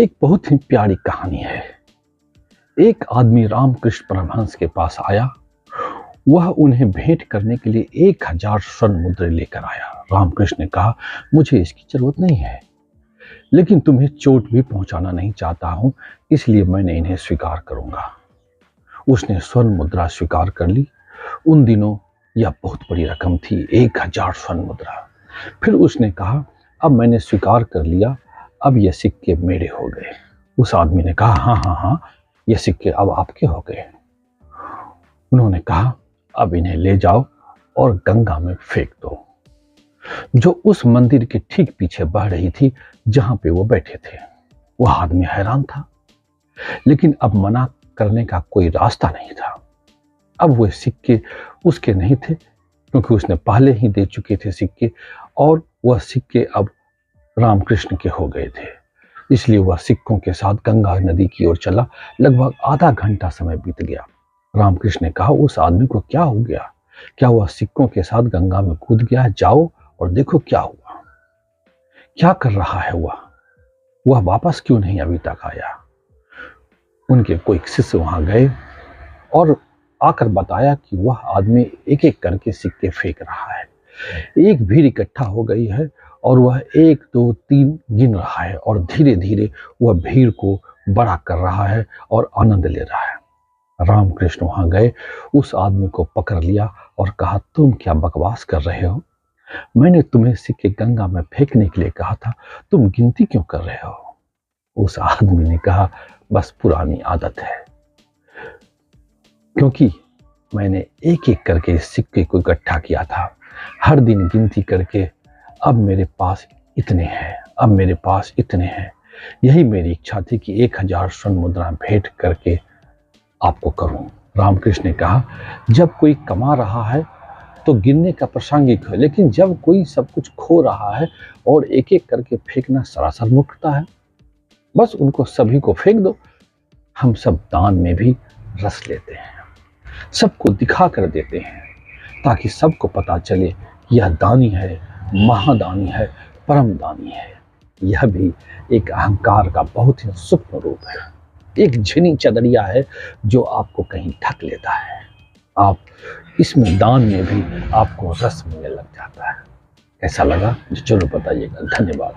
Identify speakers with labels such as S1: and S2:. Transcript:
S1: एक बहुत ही प्यारी कहानी है। एक आदमी रामकृष्ण परमहंस के पास आया। वह उन्हें भेंट करने के लिए 1000 स्वर्ण मुद्रे लेकर आया। रामकृष्ण ने कहा, मुझे इसकी जरूरत नहीं है, लेकिन तुम्हें चोट भी पहुंचाना नहीं चाहता हूं, इसलिए मैंने इन्हें स्वीकार करूंगा। उसने स्वर्ण मुद्रा स्वीकार कर ली। उन दिनों यह बहुत बड़ी रकम थी, 1000 स्वर्ण मुद्रा। फिर उसने कहा, अब मैंने स्वीकार कर लिया, अब ये सिक्के मेरे हो गए। उस आदमी ने कहा, हाँ हाँ हाँ, ये सिक्के अब आपके हो गए। उन्होंने कहा, अब इन्हें ले जाओ और गंगा में फेंक दो, जो उस मंदिर के ठीक पीछे बह रही थी जहां पे वो बैठे थे। वह आदमी हैरान था, लेकिन अब मना करने का कोई रास्ता नहीं था। अब वो सिक्के उसके नहीं थे, क्योंकि उसने पहले ही दे चुके थे सिक्के, और वह सिक्के अब रामकृष्ण के हो गए थे। इसलिए वह सिक्कों के साथ गंगा नदी की ओर चला। लगभग आधा घंटा समय बीत गया। रामकृष्ण ने कहा, उस आदमी को क्या हो गया? क्या वह सिक्कों के साथ गंगा में कूद गया? जाओ और देखो क्या हुआ, क्या कर रहा है वह वापस क्यों नहीं अभी तक आया? उनके कोई शिष्य वहां गए और आकर बताया कि वह आदमी एक एक करके सिक्के फेंक रहा है। एक भीड़ इकट्ठा हो गई है और वह 1 2 3 गिन रहा है, और धीरे धीरे वह भीड़ को बड़ा कर रहा है और आनंद ले रहा है। रामकृष्ण वहां गए, उस आदमी को पकड़ लिया और कहा, तुम क्या बकवास कर रहे हो? मैंने तुम्हें सिक्के गंगा में फेंकने के लिए कहा था, तुम गिनती क्यों कर रहे हो? उस आदमी ने कहा, बस पुरानी आदत है, क्योंकि मैंने एक एक करके इस सिक्के को इकट्ठा किया था, हर दिन गिनती करके। अब मेरे पास इतने हैं, अब मेरे पास इतने हैं। यही मेरी इच्छा थी कि 1000 स्वर्ण मुद्रा भेंट करके आपको करूं। रामकृष्ण ने कहा, जब कोई कमा रहा है तो गिनने का प्रासंगिक है, लेकिन जब कोई सब कुछ खो रहा है और एक एक करके फेंकना सरासर मूर्खता है। बस उनको सभी को फेंक दो। हम सब दान में भी रस लेते हैं, सबको दिखा कर देते हैं, ताकि सबको पता चले यह दानी है, महादानी है, परम दानी है। यह भी एक अहंकार का बहुत ही सूक्ष्म रूप है, एक झिनी चदरिया है जो आपको कहीं ढक लेता है। आप इसमें दान में भी आपको रस मिलने लग जाता है। कैसा लगा जरूर बताइएगा। धन्यवाद।